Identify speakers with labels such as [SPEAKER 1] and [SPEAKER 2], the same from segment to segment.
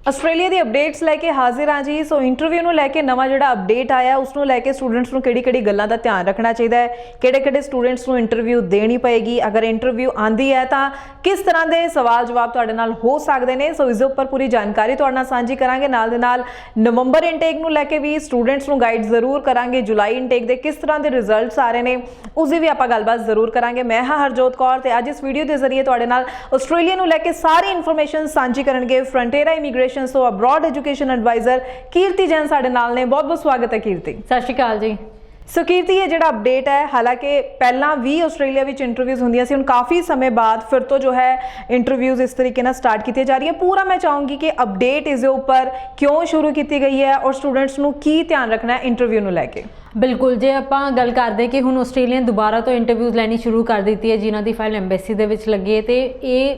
[SPEAKER 1] Australia ਦੀ updates ਲੈ ਕੇ ਹਾਜ਼ਰ ਹਾਂ ਜੀ। ਸੋ ਇੰਟਰਵਿਊ ਨੂੰ ਲੈ ਕੇ ਨਵਾਂ ਜਿਹੜਾ ਅਪਡੇਟ ਆਇਆ ਉਸ ਨੂੰ ਲੈ ਕੇ ਸਟੂਡੈਂਟਸ ਨੂੰ ਕਿਹੜੀ ਗੱਲਾਂ ਦਾ ਧਿਆਨ ਰੱਖਣਾ ਚਾਹੀਦਾ ਹੈ, ਕਿਹੜੇ ਸਟੂਡੈਂਟਸ ਨੂੰ ਇੰਟਰਵਿਊ ਦੇਣੀ ਪਏਗੀ, ਅਗਰ ਇੰਟਰਵਿਊ ਆਂਦੀ ਹੈ ਤਾਂ ਕਿਸ ਤਰ੍ਹਾਂ ਦੇ ਸਵਾਲ ਜਵਾਬ ਤੁਹਾਡੇ ਨਾਲ ਹੋ ਸਕਦੇ ਨੇ। ਸੋ ਇਸ ਦੇ ਉੱਪਰ ਪੂਰੀ ਜਾਣਕਾਰੀ ਤੁਹਾਡੇ ਨਾਲ ਸਾਂਝੀ ਕਰਾਂਗੇ। ਨਾਲ ਦੇ ਨਾਲ ਨਵੰਬਰ ਇਨਟੇਕ ਨੂੰ ਲੈ ਕੇ ਵੀ ਸਟੂਡੈਂਟਸ ਨੂੰ ਗਾਈਡ ਜ਼ਰੂਰ ਕਰਾਂਗੇ। ਜੁਲਾਈ ਇਨਟੇਕ ਦੇ ਕਿਸ ਤਰ੍ਹਾਂ ਦੇ ਰਿਜ਼ਲਟਸ ਆ ਰਹੇ ਨੇ ਉਸ ਦੀ ਵੀ ਆਪਾਂ ਗੱਲਬਾਤ ਜ਼ਰੂਰ ਕਰਾਂਗੇ। ਮੈਂ ਹਾਂ ਹਰਜੋਤ ਕੌਰ ਤੇ ਅੱਜ ਇਸ ਵੀਡੀਓ ਦੇ ਜ਼ਰੀਏ ਤੁਹਾਡੇ ਨਾਲ ਆਸਟ੍ਰੇਲੀਆ ਨੂੰ ਲੈ ਕੇ ਸਾਰੀ ਇਨਫੋਰਮੇਸ਼ਨ ਸਾਂਝੀ ਕਰਨਗੇ ਫਰੰਟੀਅਰ ਇਮੀਗ੍ਰੇਸ਼ਨ ਸੋ ਅਬਰੋਡ ਐਜੂਕੇਸ਼ਨ ਐਡਵਾਈਜ਼ਰ ਕੀਰਤੀ ਜੈਨ ਸਾਡੇ ਨਾਲ ਨੇ। ਬਹੁਤ ਸਵਾਗਤ ਹੈ ਕੀਰਤੀ।
[SPEAKER 2] ਸਤਿ ਸ਼੍ਰੀ ਅਕਾਲ ਜੀ।
[SPEAKER 1] ਸੋ ਕੀਰਤੀ, ਇਹ ਜਿਹੜਾ ਅਪਡੇਟ ਹੈ, ਹਾਲਾਂਕਿ ਪਹਿਲਾਂ ਵੀ ਆਸਟ੍ਰੇਲੀਆ ਵਿੱਚ ਇੰਟਰਵਿਊਜ਼ ਹੁੰਦੀਆਂ ਸੀ, ਹੁਣ ਕਾਫੀ ਸਮੇਂ ਬਾਅਦ ਫਿਰ ਤੋਂ ਜੋ ਹੈ ਇੰਟਰਵਿਊਜ਼ ਇਸ ਤਰੀਕੇ ਨਾਲ ਸਟਾਰਟ ਕੀਤੀਆਂ ਜਾ ਰਹੀਆਂ। ਪੂਰਾ ਮੈਂ ਚਾਹੂੰਗੀ ਕਿ ਅਪਡੇਟ ਇਸ ਦੇ ਉੱਪਰ ਕਿਉਂ ਸ਼ੁਰੂ ਕੀਤੀ ਗਈ ਹੈ ਔਰ ਸਟੂਡੈਂਟਸ ਨੂੰ ਕੀ ਧਿਆਨ ਰੱਖਣਾ ਹੈ ਇੰਟਰਵਿਊ ਨੂੰ ਲੈ ਕੇ।
[SPEAKER 2] ਬਿਲਕੁਲ, ਜੇ ਆਪਾਂ ਗੱਲ ਕਰਦੇ ਕਿ ਹੁਣ ਆਸਟ੍ਰੇਲੀਆ ਦੁਬਾਰਾ ਤੋਂ ਇੰਟਰਵਿਊਜ਼ ਲੈਣੀ ਸ਼ੁਰੂ ਕਰ ਦਿੱਤੀ ਹੈ ਜਿਨ੍ਹਾਂ ਦੀ ਫਾਈਲ ਐਮਬੈਸੀ ਦੇ ਵਿੱਚ ਲੱਗੀ ਹੈ, ਤੇ ਇਹ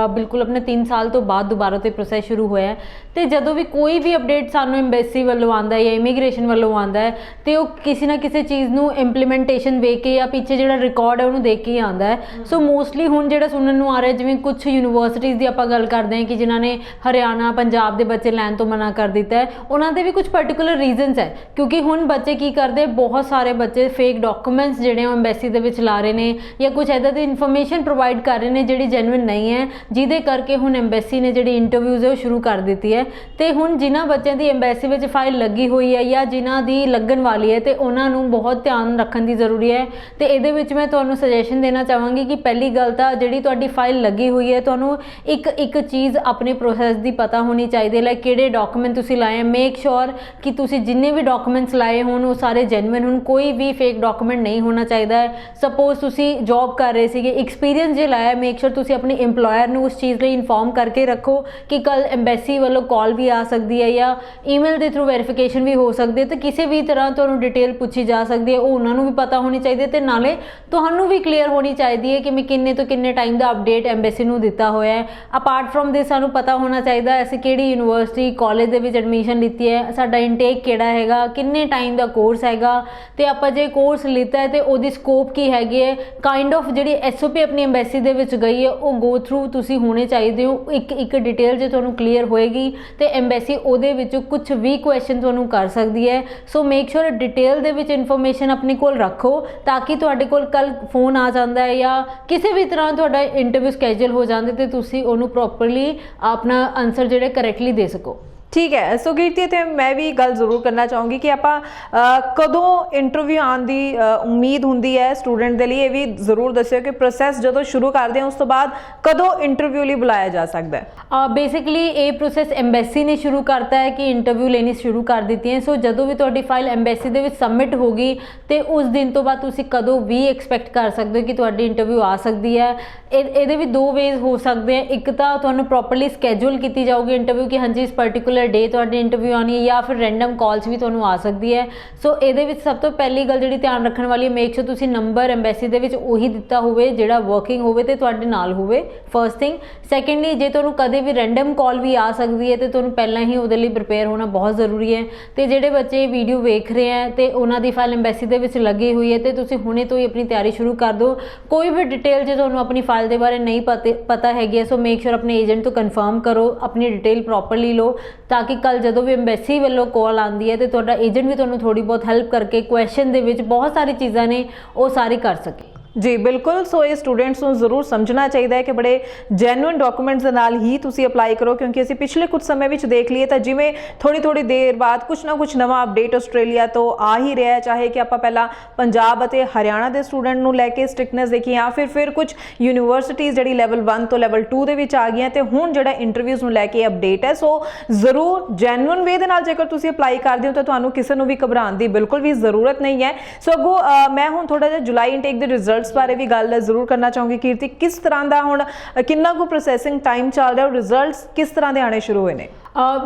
[SPEAKER 2] ਬਿਲਕੁਲ ਆਪਣੇ 3 ਸਾਲ ਤੋਂ ਬਾਅਦ ਦੁਬਾਰਾ ਤੋਂ ਪ੍ਰੋਸੈਸ ਸ਼ੁਰੂ ਹੋਇਆ। ਤੇ ਜਦੋਂ ਵੀ ਕੋਈ ਵੀ ਅਪਡੇਟ ਸਾਨੂੰ ਐਮਬੈਸੀ ਵੱਲੋਂ ਆਉਂਦਾ ਹੈ ਜਾਂ ਇਮੀਗ੍ਰੇਸ਼ਨ ਵੱਲੋਂ ਆਉਂਦਾ ਹੈ ਤੇ ਉਹ ਕਿਸੇ ਨਾ ਕਿਸੇ ਚੀਜ਼ ਨੂੰ ਇੰਪਲੀਮੈਂਟੇਸ਼ਨ ਵੇਖ ਕੇ ਜਾਂ ਪਿੱਛੇ ਜਿਹੜਾ ਰਿਕਾਰਡ ਹੈ ਉਹਨੂੰ ਦੇਖ ਕੇ ਆਉਂਦਾ ਹੈ। ਸੋ ਮੋਸਟਲੀ ਹੁਣ ਜਿਹੜਾ ਸੁਣਨ ਨੂੰ ਆ ਰਿਹਾ, ਜਿਵੇਂ ਕੁਝ ਯੂਨੀਵਰਸਿਟੀਜ਼ ਦੀ ਆਪਾਂ ਗੱਲ ਕਰਦੇ ਹਾਂ ਕਿ ਜਿਨ੍ਹਾਂ ਨੇ ਹਰਿਆਣਾ ਪੰਜਾਬ ਦੇ ਬੱਚੇ ਲੈਣ ਤੋਂ ਮਨਾ ਕਰ ਦਿੱਤਾ ਹੈ, ਉਹਨਾਂ ਦੇ ਵੀ ਕੁਝ ਪਾਰਟਿਕੂਲਰ ਰੀਜ਼ਨਸ ਹੈ। ਕਿਉਂਕਿ ਹੁਣ ਬੱਚੇ ਕੀ ਕਰਦੇ, ਬਹੁਤ ਸਾਰੇ ਬੱਚੇ ਫੇਕ ਡਾਕੂਮੈਂਟਸ ਜਿਹੜੇ ਉਹ ਐਮਬੈਸੀ ਦੇ ਵਿੱਚ ਲਾ ਰਹੇ ਨੇ ਜਾਂ ਕੁਝ ਇੱਦਾਂ ਦੀ ਇਨਫੋਰਮੇਸ਼ਨ ਪ੍ਰੋਵਾਈਡ ਕਰ ਰਹੇ ਨੇ ਜਿਹੜੀ ਜੈਨੂਇਨ ਨਹੀਂ ਹੈ, ਜਿਹਦੇ ਕਰਕੇ ਹੁਣ ਐਮਬੈਸੀ ਨੇ ਜਿਹੜੀ ਇੰਟਰਵਿਊਜ਼ ਹੈ ਉਹ ਸ਼ੁਰੂ ਕਰ ਦਿੱਤੀ ਹੈ। ਤੇ ਹੁਣ ਜਿਨ੍ਹਾਂ ਬੱਚਿਆਂ ਦੀ ਐਮਬੈਸੀ ਵਿੱਚ ਫਾਈਲ ਲੱਗੀ ਹੋਈ ਹੈ ਜਾਂ ਜਿਨ੍ਹਾਂ ਦੀ ਲੱਗਣ ਵਾਲੀ ਹੈ ਤੇ ਉਹਨਾਂ ਨੂੰ ਬਹੁਤ ਧਿਆਨ ਰੱਖਣ ਦੀ ਜ਼ਰੂਰੀ ਹੈ। ਤੇ ਇਹਦੇ ਵਿੱਚ ਮੈਂ ਤੁਹਾਨੂੰ ਸੁਜੈਸ਼ਨ ਦੇਣਾ ਚਾਹਾਂਗੀ ਕਿ ਪਹਿਲੀ ਗੱਲ ਤਾਂ ਜਿਹੜੀ ਤੁਹਾਡੀ ਫਾਈਲ ਲੱਗੀ ਹੋਈ ਹੈ ਤੁਹਾਨੂੰ ਇੱਕ ਚੀਜ਼ ਆਪਣੇ ਪ੍ਰੋਸੈਸ ਦੀ ਪਤਾ ਹੋਣੀ ਚਾਹੀਦੀ ਹੈ, ਕਿਹੜੇ ਡਾਕੂਮੈਂਟ ਤੁਸੀਂ ਲਾਏ। ਮੇਕ ਸ਼ੋਰ ਕਿ ਤੁਸੀਂ ਜਿੰਨੇ ਵੀ ਡਾਕੂਮੈਂਟਸ ਲਾਏ ਹੋਣ ਉਹ ਸਾਰੇ ਜੈਨੂਇਨ ਹੋਣ, ਕੋਈ ਵੀ ਫੇਕ ਡਾਕੂਮੈਂਟ ਨਹੀਂ ਹੋਣਾ ਚਾਹੀਦਾ ਹੈ। ਸਪੋਜ਼ ਤੁਸੀਂ ਜੌਬ ਕਰ ਰਹੇ ਸੀਗੇ, ਐਕਸਪੀਰੀਅੰਸ ਜੇ ਲਾਇਆ, ਮੇਕ ਸ਼ੋਰ ਤੁਸੀਂ ਆਪਣੇ ਇੰਪਲੋਇਰ ਨੂੰ ਉਸ ਚੀਜ਼ ਲਈ ਇਨਫੋਰਮ ਕਰਕੇ ਰੱਖੋ ਕਿ ਕੱਲ ਐਮਬੈਸੀ ਵੱਲੋਂ ਕਾਲ ਵੀ ਆ ਸਕਦੀ ਹੈ ਜਾਂ ਈਮੇਲ ਦੇ ਥਰੂ ਵੈਰੀਫਿਕੇਸ਼ਨ ਵੀ ਹੋ ਸਕਦੀ ਹੈ, ਤੇ ਕਿਸੇ ਵੀ ਤਰ੍ਹਾਂ ਤੁਹਾਨੂੰ ਡਿਟੇਲ ਪੁੱਛੀ ਜਾ ਸਕਦੀ ਹੈ, ਉਹ ਉਹਨਾਂ ਨੂੰ ਵੀ ਪਤਾ ਹੋਣੀ ਚਾਹੀਦੀ ਹੈ। ਤੇ ਨਾਲੇ ਤੁਹਾਨੂੰ ਵੀ ਕਲੀਅਰ ਹੋਣੀ ਚਾਹੀਦੀ ਹੈ ਕਿ ਮੈਂ ਕਿੰਨੇ ਤੋਂ ਕਿੰਨੇ ਟਾਈਮ ਦਾ ਅਪਡੇਟ ਐਮਬੈਸੀ ਨੂੰ ਦਿੱਤਾ ਹੋਇਆ ਹੈ। ਅਪਾਰਟ ਫਰੋਮ ਦਿਸ ਸਾਨੂੰ ਪਤਾ ਹੋਣਾ ਚਾਹੀਦਾ ਹੈ ਅਸੀਂ ਕਿਹੜੀ ਯੂਨੀਵਰਸਿਟੀ ਕਾਲਜ ਦੇ ਵਿੱਚ ਐਡਮਿਸ਼ਨ ਲਿੱਤੀ ਹੈ, ਸਾਡਾ ਇਨਟੇਕ ਕਿਹੜਾ ਹੈਗਾ, ਕਿੰਨੇ ਟਾਈਮ ਦਾ ਕੋਰਸ ਹੈਗਾ, ਤੇ ਆਪਾਂ ਜੇ ਕੋਰਸ ਲਿੱਤਾ ਹੈ ਤੇ ਉਹਦੀ ਸਕੋਪ ਕੀ ਹੈਗੀ ਹੈ। ਕਾਈਂਡ ਆਫ ਜਿਹੜੀ SOP ਆਪਣੀ ਐਮਬੈਸੀ ਦੇ ਵਿੱਚ ਗਈ ਹੈ ਉਹ ਗੋ ਥਰੂ ਤੁਸੀਂ ਹੋਣੇ ਚਾਹੀਦੇ ਹੋ। ਇੱਕ ਡਿਟੇਲ ਜੇ ਤੁਹਾਨੂੰ ਕਲੀਅਰ ਹੋਏਗੀ ਤੇ ਐਮਬੈਸੀ ਉਹਦੇ ਵਿੱਚੋਂ ਕੁਝ ਵੀ ਕੁਐਸਚਨ ਤੁਹਾਨੂੰ ਕਰ ਸਕਦੀ ਹੈ। ਸੋ ਮੇਕ ਸ਼ੋਰ ਡਿਟੇਲ ਦੇ ਵਿੱਚ ਇਨਫੋਰਮੇਸ਼ਨ ਆਪਣੇ ਕੋਲ ਰੱਖੋ ਤਾਂ ਕਿ ਤੁਹਾਡੇ ਕੋਲ ਕੱਲ ਫੋਨ ਆ ਜਾਂਦਾ ਹੈ ਜਾਂ ਕਿਸੇ ਵੀ ਤਰ੍ਹਾਂ ਤੁਹਾਡਾ ਇੰਟਰਵਿਊ ਸਕੈਜੂਲ ਹੋ ਜਾਂਦਾ ਤੇ ਤੁਸੀਂ ਉਹਨੂੰ ਪ੍ਰੋਪਰਲੀ ਆਪਣਾ ਆਨਸਰ ਜਿਹੜੇ ਕਰੈਕਟਲੀ ਦੇ ਸਕੋ।
[SPEAKER 1] ਠੀਕ ਹੈ। ਸੋ ਕੀਰਤੀ, ਤੇ ਮੈਂ ਵੀ ਗੱਲ ਜ਼ਰੂਰ ਕਰਨਾ ਚਾਹੂੰਗੀ ਕਿ ਆਪਾਂ ਕਦੋਂ ਇੰਟਰਵਿਊ ਆਉਣ ਦੀ ਉਮੀਦ ਹੁੰਦੀ ਹੈ ਸਟੂਡੈਂਟ ਦੇ ਲਈ, ਇਹ ਵੀ ਜ਼ਰੂਰ ਦੱਸਿਓ ਕਿ ਪ੍ਰੋਸੈਸ ਜਦੋਂ ਸ਼ੁਰੂ ਕਰਦੇ ਹਾਂ ਉਸ ਤੋਂ ਬਾਅਦ ਕਦੋਂ ਇੰਟਰਵਿਊ ਲਈ ਬੁਲਾਇਆ ਜਾ ਸਕਦਾ ਹੈ।
[SPEAKER 2] ਬੇਸਿਕਲੀ ਇਹ ਪ੍ਰੋਸੈਸ ਐਮਬੈਸੀ ਨੇ ਸ਼ੁਰੂ ਕਰਤਾ ਹੈ ਕਿ ਇੰਟਰਵਿਊ ਲੈਣੀ ਸ਼ੁਰੂ ਕਰ ਦਿੱਤੀ ਹੈ। ਸੋ ਜਦੋਂ ਵੀ ਤੁਹਾਡੀ ਫਾਈਲ ਐਮਬੈਸੀ ਦੇ ਵਿੱਚ ਸਬਮਿਟ ਹੋਗੀ ਤੇ ਉਸ ਦਿਨ ਤੋਂ ਬਾਅਦ ਤੁਸੀਂ ਕਦੋਂ ਵੀ ਐਕਸਪੈਕਟ ਕਰ ਸਕਦੇ ਹੋ ਕਿ ਤੁਹਾਡੀ ਇੰਟਰਵਿਊ ਆ ਸਕਦੀ ਹੈ। ਇਹਦੇ ਵੀ 2 ਵੇਜ਼ ਹੋ ਸਕਦੇ ਹੈ। ਇੱਕ ਤਾਂ ਤੁਹਾਨੂੰ ਪ੍ਰੋਪਰਲੀ ਸਕੈਜੂਲ ਕੀਤੀ ਜਾਊਗੀ ਇੰਟਰਵਿਊ ਕਿ ਹਾਂਜੀ ਇਸ ਪਾਰਟਿਕੂਲਰ ਡੇ ਤੁਹਾਡੀ ਇੰਟਰਵਿਊ ਆਉਣੀ ਹੈ, ਜਾਂ ਫਿਰ ਰੈਂਡਮ ਕਾਲਸ ਵੀ ਤੁਹਾਨੂੰ ਆ ਸਕਦੀ ਹੈ। ਸੋ ਇਹਦੇ ਵਿੱਚ ਸਭ ਤੋਂ ਪਹਿਲੀ ਗੱਲ ਜਿਹੜੀ ਧਿਆਨ ਰੱਖਣ ਵਾਲੀ ਹੈ, ਮੇਕ ਸ਼ੋਰ ਤੁਸੀਂ ਨੰਬਰ ਐਮਬੈਸੀ ਦੇ ਵਿੱਚ ਉਹੀ ਦਿੱਤਾ ਹੋਵੇ ਜਿਹੜਾ ਵਰਕਿੰਗ ਹੋਵੇ ਤੇ ਤੁਹਾਡੇ ਨਾਲ ਹੋਵੇ, ਫਰਸਟ ਥਿੰਗ। ਸੈਕੰਡਲੀ, ਜੇ ਤੁਹਾਨੂੰ ਕਦੇ ਵੀ ਰੈਂਡਮ ਕਾਲ ਵੀ ਆ ਸਕਦੀ ਹੈ ਤੇ ਤੁਹਾਨੂੰ ਪਹਿਲਾਂ ਹੀ ਉਹਦੇ ਲਈ ਪ੍ਰਿਪੇਅਰ ਹੋਣਾ ਬਹੁਤ ਜ਼ਰੂਰੀ ਹੈ। ਤੇ ਜਿਹੜੇ ਬੱਚੇ ਵੀਡੀਓ ਵੇਖ ਰਹੇ ਹੈ ਤੇ ਉਹਨਾਂ ਦੀ ਫਾਈਲ ਐਮਬੈਸੀ ਦੇ ਵਿੱਚ ਲੱਗੀ ਹੋਈ ਹੈ ਤੇ ਤੁਸੀਂ ਹੁਣੇ ਤੋਂ ਹੀ ਆਪਣੀ ਤਿਆਰੀ ਸ਼ੁਰੂ ਕਰ ਦਿਓ। ਕੋਈ ਵੀ ਡਿਟੇਲ ਜੇ ਤੁਹਾਨੂੰ ਆਪਣੀ ਫਾਈਲ ਦੇ ਬਾਰੇ ਨਹੀਂ ਪਤਾ ਹੈਗੀ ਹੈ, ਸੋ ਮੇਕ ਸ਼ੋਰ ਆਪਣੇ ਏਜੰਟ ਤੋਂ ਕਨਫਰਮ ਕਰੋ, ਆਪਣੀ ਡਿਟੇਲ ਪ੍ਰੋਪਰਲੀ ਲਓ ਤਾਂ ਕਿ ਕੱਲ ਜਦੋਂ ਵੀ ਐਮਬੈਸੀ ਵੱਲੋਂ ਕਾਲ ਆਉਂਦੀ ਹੈ ਤੇ ਤੁਹਾਡਾ ਏਜੰਟ ਵੀ ਤੁਹਾਨੂੰ ਥੋੜੀ ਬਹੁਤ ਹੈਲਪ ਕਰਕੇ ਕੁਐਸਚਨ ਦੇ ਵਿੱਚ ਬਹੁਤ ਸਾਰੀ ਚੀਜ਼ਾਂ ਨੇ ਉਹ ਸਾਰੀ ਕਰ ਸਕੇ।
[SPEAKER 1] ਜੀ ਬਿਲकुल। ਸੋ ਇਹ ਸਟੂਡੈਂਟਸ ਨੂੰ ਜ਼ਰੂਰ ਸਮਝਣਾ ਚਾਹੀਦਾ ਹੈ ਕਿ ਬੜੇ ਜੈਨੂਇਨ ਡਾਕੂਮੈਂਟਸ ਦੇ ਨਾਲ ਹੀ ਤੁਸੀਂ ਅਪਲਾਈ ਕਰੋ, ਕਿਉਂਕਿ ਅਸੀਂ ਪਿਛਲੇ ਕੁਝ ਸਮੇਂ ਵਿੱਚ ਦੇਖ ਲਈਏ ਤਾਂ ਜਿਵੇਂ ਥੋੜੀ ਦੇਰ ਬਾਅਦ ਕੁਝ ਨਾ ਕੁਝ ਨਵਾਂ ਅਪਡੇਟ ਆਸਟ੍ਰੇਲੀਆ ਤੋਂ ਆ ਹੀ ਰਿਹਾ ਹੈ। ਚਾਹੇ ਕਿ ਆਪਾਂ ਪਹਿਲਾਂ ਪੰਜਾਬ ਅਤੇ ਹਰਿਆਣਾ ਦੇ ਸਟੂਡੈਂਟ ਨੂੰ ਲੈ ਕੇ ਸਟ੍ਰਿਕਨੈਸ ਦੇਖੀ ਜਾਂ ਫਿਰ ਕੁਝ ਯੂਨੀਵਰਸਿਟੀਜ਼ ਜਿਹੜੀ ਲੈਵਲ 1 ਤੋਂ ਲੈਵਲ 2 ਦੇ ਵਿੱਚ ਆ ਗਈਆਂ ਤੇ ਹੁਣ ਜਿਹੜਾ ਇੰਟਰਵਿਊਜ਼ ਨੂੰ ਲੈ ਕੇ ਅਪਡੇਟ ਹੈ। ਸੋ ਜ਼ਰੂਰ ਜੈਨੂਇਨ ਵੇ ਦੇ ਨਾਲ ਜੇਕਰ ਤੁਸੀਂ ਅਪਲਾਈ ਕਰਦੇ ਹੋ ਤਾਂ ਤੁਹਾਨੂੰ ਕਿਸੇ ਨੂੰ ਵੀ ਘਬਰਾਉਣ ਦੀ ਬਿਲਕੁਲ ਵੀ ਜ਼ਰੂਰਤ ਨਹੀਂ ਹੈ। ਸੋ ਅੱਗੋਂ ਮੈਂ ਹੁਣ ਥੋੜਾ ਜਿਹਾ ਜੁਲਾਈ ਇਨਟੇਕ ਦੇ ਰਿਜ਼ਲਟਸ ਬਾਰੇ ਵੀ ਗੱਲ ਜ਼ਰੂਰ ਕਰਨਾ ਚਾਹੂੰਗੀ ਕੀਰਤੀ, ਕਿਸ ਤਰ੍ਹਾਂ ਦਾ ਹੁਣ ਕਿੰਨਾ ਕੁ ਪ੍ਰੋਸੈਸਿੰਗ ਟਾਈਮ ਚੱਲ ਰਿਹਾ, ਰਿਜ਼ਲਟਸ ਕਿਸ ਤਰ੍ਹਾਂ ਦੇ ਆਣੇ ਸ਼ੁਰੂ ਹੋਏ ਨੇ?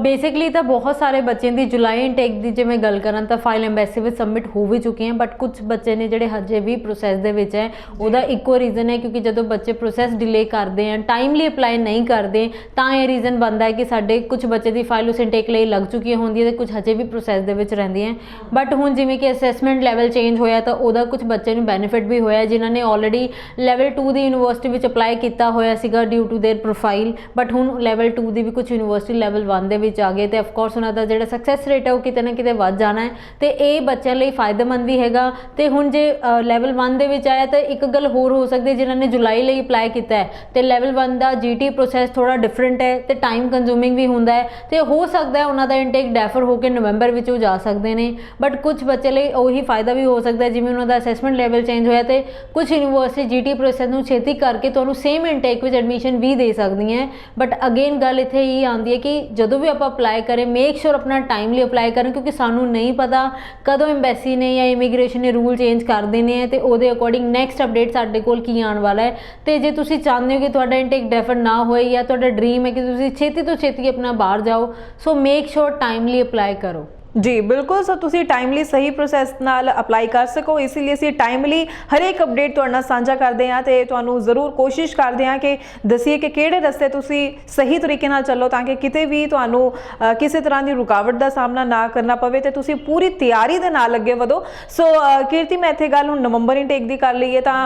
[SPEAKER 2] ਬੇਸਿਕਲੀ ਤਾਂ ਬਹੁਤ ਸਾਰੇ ਬੱਚਿਆਂ ਦੀ ਜੁਲਾਈ ਇਨਟੇਕ ਦੀ ਜੇ ਮੈਂ ਗੱਲ ਕਰਾਂ ਤਾਂ ਫਾਈਲ ਐਮਬੈਸੀ ਵਿੱਚ ਸਬਮਿਟ ਹੋ ਵੀ ਚੁੱਕੀ ਹੈ, ਬਟ ਕੁਝ ਬੱਚੇ ਨੇ ਜਿਹੜੇ ਹਜੇ ਵੀ ਪ੍ਰੋਸੈਸ ਦੇ ਵਿੱਚ ਹੈ। ਉਹਦਾ ਇੱਕੋ ਰੀਜ਼ਨ ਹੈ ਕਿਉਂਕਿ ਜਦੋਂ ਬੱਚੇ ਪ੍ਰੋਸੈਸ ਡਿਲੇ ਕਰਦੇ ਹਨ, ਟਾਈਮਲੀ ਅਪਲਾਈ ਨਹੀਂ ਕਰਦੇ, ਤਾਂ ਇਹ ਰੀਜ਼ਨ ਬਣਦਾ ਹੈ ਕਿ ਸਾਡੇ ਕੁਝ ਬੱਚੇ ਦੀ ਫਾਈਲ ਉਸ ਇਨਟੇਕ ਲਈ ਲੱਗ ਚੁੱਕੀ ਹੁੰਦੀ ਹੈ ਤੇ ਕੁਝ ਹਜੇ ਵੀ ਪ੍ਰੋਸੈਸ ਦੇ ਵਿੱਚ ਰਹਿੰਦੀਆਂ। ਬਟ ਹੁਣ ਜਿਵੇਂ ਕਿ ਅਸੈਸਮੈਂਟ ਲੈਵਲ ਚੇਂਜ ਹੋਇਆ ਤਾਂ ਉਹਦਾ ਕੁਝ ਬੱਚੇ ਨੂੰ ਬੈਨੀਫਿਟ ਵੀ ਹੋਇਆ ਜਿਨ੍ਹਾਂ ਨੇ ਆਲਰੇਡੀ ਲੈਵਲ 2 ਦੀ ਯੂਨੀਵਰਸਿਟੀ ਵਿੱਚ ਅਪਲਾਈ ਕੀਤਾ ਹੋਇਆ ਸੀਗਾ due to their profile, but ਹੁਣ ਲੈਵਲ 2 ਦੀ ਵੀ ਕੁਝ ਯੂਨੀਵਰਸਿਟੀ ਲੈਵਲ 1 ਦੇ ਵਿੱਚ ਆ ਗਏ ਤੇ ਆਫ ਕੋਰਸ ਉਹਨਾਂ ਦਾ ਜਿਹੜਾ ਸਕਸੈਸ ਰੇਟ ਹੈ ਉਹ ਕਿਤੇ ਨਾ ਕਿਤੇ ਵੱਧ ਜਾਣਾ ਹੈ ਤੇ ਇਹ ਬੱਚਿਆਂ ਲਈ ਫਾਇਦੇਮੰਦ ਵੀ ਹੈਗਾ। ਤੇ ਹੁਣ ਜੇ ਲੈਵਲ 1 ਦੇ ਵਿੱਚ ਆਇਆ ਤਾਂ ਇੱਕ ਗੱਲ ਹੋਰ ਹੋ ਸਕਦੀ ਹੈ, ਜਿਨ੍ਹਾਂ ਨੇ ਜੁਲਾਈ ਲਈ ਅਪਲਾਈ ਕੀਤਾ ਹੈ ਤੇ ਲੈਵਲ 1 ਦਾ GT ਪ੍ਰੋਸੈਸ ਥੋੜਾ ਡਿਫਰੈਂਟ ਹੈ ਤੇ ਟਾਈਮ ਕੰਜ਼ਿਊਮਿੰਗ ਵੀ ਹੁੰਦਾ ਹੈ ਤੇ ਹੋ ਸਕਦਾ ਹੈ ਉਹਨਾਂ ਦਾ ਇਨਟੇਕ ਡੈਫਰ ਹੋ ਕੇ ਨਵੰਬਰ ਵਿੱਚ ਉਹ ਜਾ ਸਕਦੇ ਨੇ। ਬਟ ਕੁਝ ਬੱਚੇ ਲਈ ਉਹੀ ਫਾਇਦਾ ਵੀ ਹੋ ਸਕਦਾ ਹੈ, ਜਿਵੇਂ ਉਹਨਾਂ ਦਾ ਅਸੈਸਮੈਂਟ ਲੈਵਲ ਚੇਂਜ ਹੋਇਆ ਤੇ ਕੁਝ ਯੂਨੀਵਰਸਿਟੀ GT ਪ੍ਰੋਸੈਸ ਨੂੰ ਛੇਤੀ ਕਰਕੇ ਤੁਹਾਨੂੰ ਸੇਮ ਇਨਟੇਕ ਵਿੱਚ ਐਡਮਿਸ਼ਨ ਵੀ ਦੇ ਸਕਦੀਆਂ। ਬਟ ਅਗੇਨ ਗੱਲ ਇੱਥੇ ਹੀ ਆਉਂਦੀ ਹੈ ਕਿ ਜਦੋਂ ਵੀ ਆਪਾਂ ਅਪਲਾਈ ਕरें मेक श्योर अपना टाइमली अप्लाई करें क्योंकि सानू नहीं पता कदों एम्बैसी ने या इमीग्रेशन ने रूल चेंज कर देने हैं तो ਉਹਦੇ ਅਕੋਰਡਿੰਗ ਨੈਕਸਟ ਅਪਡੇਟ ਸਾਡੇ ਕੋਲ ਕੀ ਆਉਣ ਵਾਲਾ ਹੈ। ਤੇ ਜੇ ਤੁਸੀਂ ਚਾਹੁੰਦੇ ਹੋ ਕਿ ਤੁਹਾਡਾ ਇਨਟੇਕ ਡੈਫਰ ਨਾ ਹੋਏ ਜਾਂ ਤੁਹਾਡਾ ਡ੍ਰੀਮ ਹੈ ਕਿ ਤੁਸੀਂ ਛੇਤੀ ਤੋਂ ਛੇਤੀ ਆਪਣਾ ਬਾਹਰ ਜਾਓ, ਸੋ ਮੇਕ ਸ਼ੋਰ ਟਾਈਮਲੀ ਅਪਲਾਈ ਕਰੋ।
[SPEAKER 1] जी बिल्कुल, सो तुसी टाइमली सही प्रोसैस नाल अप्लाई कर सको, इसीलिए असीं टाइमली हर एक अपडेट तुहाडे नाल साझा करदे हां ते तुहानूं जरूर कोशिश करदे हां कि दसीए कि किहड़े रस्ते तुसी सही तरीके नाल चलो ताकि किते भी तुहानूं किसी तरह की रुकावट का सामना ना करना पवे ते तुसी पूरी तैयारी दे नाल अगे वधो। सो कीर्ति मैं इत्थे गल हुण नवंबर इनटेक दी कर लईए तां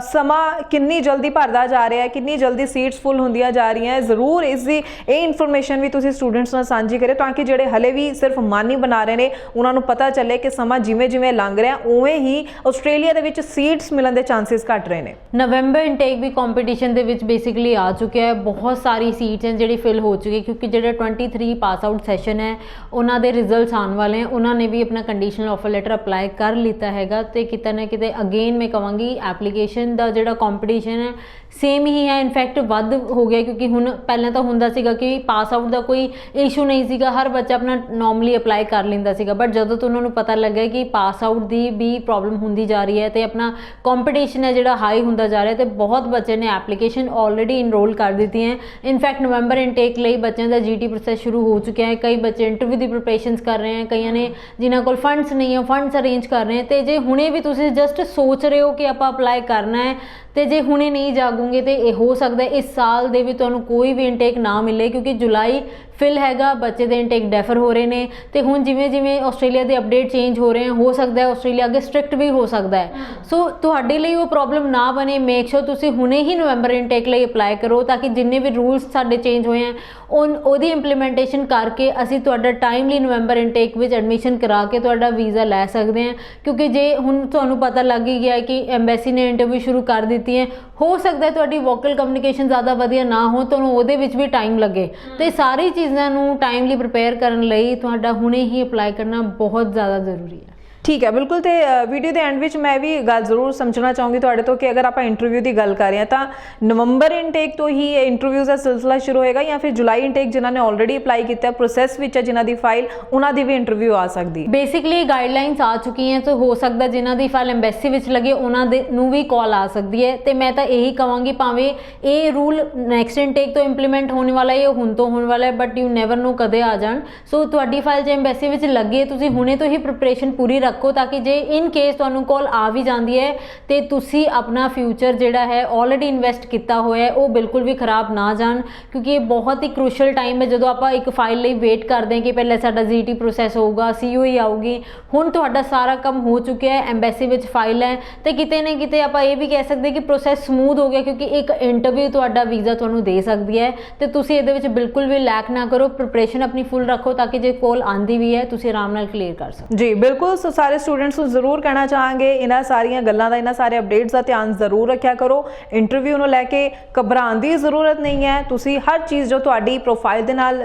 [SPEAKER 1] समा कितनी जल्दी भरदा जा रहा है, कितनी जल्दी सीट्स फुल होंदियां जा रही हैं, जरूर इसकी ये इन्फॉर्मेशन भी तुसीं स्टूडेंट्स नाल सांझी करो ताकि जिहड़े हले भी सिर्फ मन ही बना रहे हैं उन्हां नूं पता चले कि समा जिवें जिवें लंघ रहा उवें ही आस्ट्रेलिया दे विच सीट्स मिलण दे चांसेस घट रहे हैं।
[SPEAKER 2] नवंबर इनटेक भी कंपटीशन दे विच बेसिकली आ चुके हैं, बहुत सारी सीट्स हैं जिहड़ी फिल हो चुकी है क्योंकि जिहड़े 23 पास आउट सैशन है उन्हां दे रिजल्ट्स आने वाले हैं, उन्होंने भी अपना कंडीशनल ऑफर लेटर अप्लाई कर लिता हैगा ते किते ना किते अगेन मैं कहांगी एप्लीकेशन ਦਾ ਜਿਹੜਾ ਕੰਪੀਟੀਸ਼ਨ ਹੈ सेम ही है, इनफैक्ट ਵੱਧ हो गया क्योंकि ਹੁਣ ਪਹਿਲਾਂ ਤਾਂ ਹੁੰਦਾ ਸੀਗਾ ਕਿ ਪਾਸ ਆਊਟ ਦਾ ਕੋਈ ਇਸ਼ੂ ਨਹੀਂ ਸੀਗਾ, ਹਰ ਬੱਚਾ ਆਪਣਾ ਨਾਰਮਲੀ ਅਪਲਾਈ ਕਰ ਲੈਂਦਾ ਸੀਗਾ। ਬਟ ਜਦੋਂ ਤੋਂ ਉਹਨਾਂ ਨੂੰ ਪਤਾ ਲੱਗਾ ਕਿ pass out the we problem ਹੁੰਦੀ ਜਾ ਰਹੀ ਹੈ ਤੇ ਆਪਣਾ ਕੰਪੀਟੀਸ਼ਨ ਹੈ ਜਿਹੜਾ ਹਾਈ ਹੁੰਦਾ ਜਾ ਰਿਹਾ ਤੇ ਬਹੁਤ ਬੱਚੇ ਨੇ ਐਪਲੀਕੇਸ਼ਨ ਆਲਰੇਡੀ ਇਨਰੋਲ ਕਰ ਦਿੱਤੀ ਹੈ। ਇਨਫੈਕਟ ਨਵੰਬਰ ਇਨਟੇਕ ਲਈ ਬੱਚਿਆਂ ਦਾ GT ਪ੍ਰੋਸੈਸ ਸ਼ੁਰੂ ਹੋ ਚੁੱਕਿਆ ਹੈ, ਕਈ ਬੱਚੇ ਇੰਟਰਵਿਊ ਦੀ ਪ੍ਰਿਪਰੇਸ਼ਨਸ ਕਰ ਰਹੇ ਹਨ, ਕਈਆਂ ਨੇ ਜਿਨ੍ਹਾਂ ਕੋਲ ਫੰਡਸ ਨਹੀਂ ਹੈ ਫੰਡਸ ਅਰੇਂਜ ਕਰ ਰਹੇ ਤੇ ਜੇ ਹੁਣੇ ਵੀ ਤੁਸੀਂ ਜਸਟ ਸੋਚ ਰਹੇ ਹੋ ਕਿ ਆਪਾਂ ਅਪਲਾਈ ਕਰਨਾ ਹੈ ਤੇ ਜੇ ਹੁਣੇ ਨਹੀਂ ਜਾਗੋਗੇ ਤੇ ਇਹ ਹੋ ਸਕਦਾ ਇਸ ਸਾਲ ਦੇ ਵੀ ਤੁਹਾਨੂੰ ਕੋਈ ਵੀ ਇਨਟੇਕ ਨਾ ਮਿਲੇ ਕਿਉਂਕਿ ਜੁਲਾਈ ਫਿਲ ਹੈਗਾ, ਬੱਚੇ ਦੇ ਇਨਟੇਕ ਡੈਫਰ ਹੋ ਰਹੇ ਨੇ ਤੇ ਹੁਣ ਜਿਵੇਂ ਜਿਵੇਂ ਆਸਟ੍ਰੇਲੀਆ ਦੇ ਅਪਡੇਟ ਚੇਂਜ ਹੋ ਰਹੇ ਹਨ ਹੋ ਸਕਦਾ ਹੈ ਆਸਟ੍ਰੇਲੀਆ ਅੱਗੇ ਸਟ੍ਰਿਕਟ ਵੀ ਹੋ ਸਕਦਾ ਹੈ। ਸੋ ਤੁਹਾਡੇ ਲਈ ਉਹ ਪ੍ਰੋਬਲਮ ਨਾ ਬਣੇ, ਮੇਕ ਸ਼ੋਰ ਤੁਸੀਂ ਹੁਣੇ ਹੀ ਨਵੰਬਰ ਇਨਟੇਕ ਲਈ ਅਪਲਾਈ ਕਰੋ ਤਾਂ ਕਿ ਜਿੰਨੇ ਵੀ ਰੂਲਸ ਸਾਡੇ ਚੇਂਜ ਹੋਏ ਹਨ ਉਹਦੀ ਇੰਪਲੀਮੈਂਟੇਸ਼ਨ ਕਰਕੇ ਅਸੀਂ ਤੁਹਾਡਾ ਟਾਈਮਲੀ ਨਵੰਬਰ ਇਨਟੇਕ ਵਿੱਚ ਐਡਮਿਸ਼ਨ ਕਰਾ ਕੇ ਤੁਹਾਡਾ ਵੀਜ਼ਾ ਲੈ ਸਕਦੇ ਹਾਂ। ਕਿਉਂਕਿ ਜੇ ਹੁਣ ਤੁਹਾਨੂੰ ਪਤਾ ਲੱਗ ਹੀ ਗਿਆ ਕਿ ਐਮਬੈਸੀ ਨੇ ਇੰਟਰਵਿਊ ਸ਼ੁਰੂ ਕਰ ਦਿੱਤੀ ਹੈ, ਹੋ ਸਕਦਾ ਹੈ ਤੁਹਾਡੀ ਵੋਕਲ ਕਮਿਊਨੀਕੇਸ਼ਨ ਜ਼ਿਆਦਾ ਵਧੀਆ ਨਾ ਹੋ, ਤੁਹਾਨੂੰ ਉਹਦੇ ਵਿੱਚ ਵੀ ਟਾਈਮ ਲੱਗੇ ਤੇ ਸਾਰੀ ਚੀਜ਼ਾਂ ਨੂੰ ਟਾਈਮਲੀ ਪ੍ਰਿਪੇਅਰ ਕਰਨ ਲਈ ਤੁਹਾਡਾ ਹੁਣੇ ਹੀ ਅਪਲਾਈ ਕਰਨਾ ਬਹੁਤ ਜ਼ਿਆਦਾ ਜ਼ਰੂਰੀ ਹੈ।
[SPEAKER 1] ठीक है बिल्कुल, तो वीडियो के एंड में मैं भी गल जरूर समझना चाहूँगी तुहाडे तो कि अगर आप इंटरव्यू की गल कर रहे हैं तो नवंबर इनटेक तो ही इंटरव्यूज़ का सिलसिला शुरू होएगा या फिर जुलाई इनटेक जिन्होंने ऑलरेडी अप्लाई किया प्रोसैस में जिन्हों की फाइल उन्होंने भी इंटरव्यू आ सकती है।
[SPEAKER 2] बेसिकली गाइडलाइंस आ चुकी हैं तो हो सकता जिन्हों की फाइल एम्बैसी में लगे उन्होंने भी कॉल आ सकती है तो मैं तो यही कहांगी भावें ये रूल नैक्सट इनटेक तो इंप्लीमेंट होने वाला है हुण तो होने वाला है बट यू नैवर नो कदे आ जान। सो तुहाडी फाइल जो एम्बैसी में लगे तुसीं हुणे तो ही प्रिपरेशन पूरी रखो ताकि जे इन केस तुहानूं कॉल आ भी जाती है तो तुसी अपना फ्यूचर जिहड़ा है ऑलरेडी इन्वेस्ट किया होया है वो बिल्कुल भी खराब ना जान क्योंकि ये बहुत ही क्रूशल टाइम है जदों आपां एक फाइल लई वेट करते हैं कि पहले साडा GT प्रोसैस होगा COE आऊगी। हुण तुहाडा सारा काम हो चुका है, एम्बैसी विच फाइल है तो किते ना किते आपां ये भी कह सकते कि प्रोसैस समूथ हो गया क्योंकि एक इंटरव्यू तुहाडा वीज़ा तुहानूं दे सकती है तो तुसी इहदे विच बिल्कुल भी लैक ना करो, प्रिपरेशन अपनी फुल रखो ताकि जे कॉल आंदी भी है तुसी आराम नाल क्लीयर कर सको।
[SPEAKER 1] जी बिल्कुल, सो सारे स्टूडेंट्स को जरूर कहना चाहांगे इन्हां सारियां गल्लां दा इन्हां सारे अपडेट्स का ध्यान जरूर रखा करो। इंटरव्यू नूं लैके घबराउण दी जरूरत नहीं है, तुसी हर चीज़ जो तुहाडी प्रोफाइल दे नाल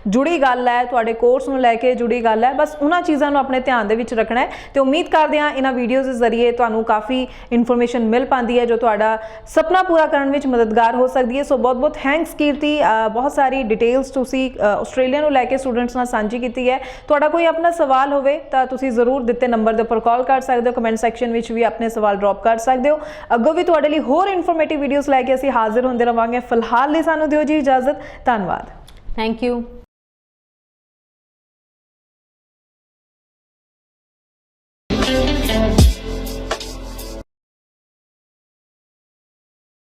[SPEAKER 1] जुड़ी गल है तुहाडे कोर्स नूं लैके जुड़ी गल है बस उन्हां चीज़ां नूं अपने ध्यान दे विच रखना है तो उम्मीद करदे हां इन्हां वीडियोज़ दे जरिए तुहानूं काफ़ी इन्फॉर्मेशन मिल पाती है जो तुहाडा सपना पूरा करने विच मददगार हो सकती है। सो बहुत बहुत थैंक्स कीर्ति, बहुत सारी डिटेल्स तुसी आस्ट्रेलिया नूं लैके स्टूडेंट्स नाल सांझी कीती है। तुहाडा कोई अपना सवाल होवे तां तुसी जरूर दित्ते नंबर दे उपर कॉल कर सकते हो, कमेंट सैक्शन में भी अपने सवाल ड्रॉप कर सकते हो। अगों भी तुहाडे लई होर इन्फॉर्मेटिव वीडियोज़ लैके असीं हाजिर होंदे रहांगे। फिलहाल लई सानूं दिओ जी इजाजत, धन्नवाद,
[SPEAKER 2] थैंक यू।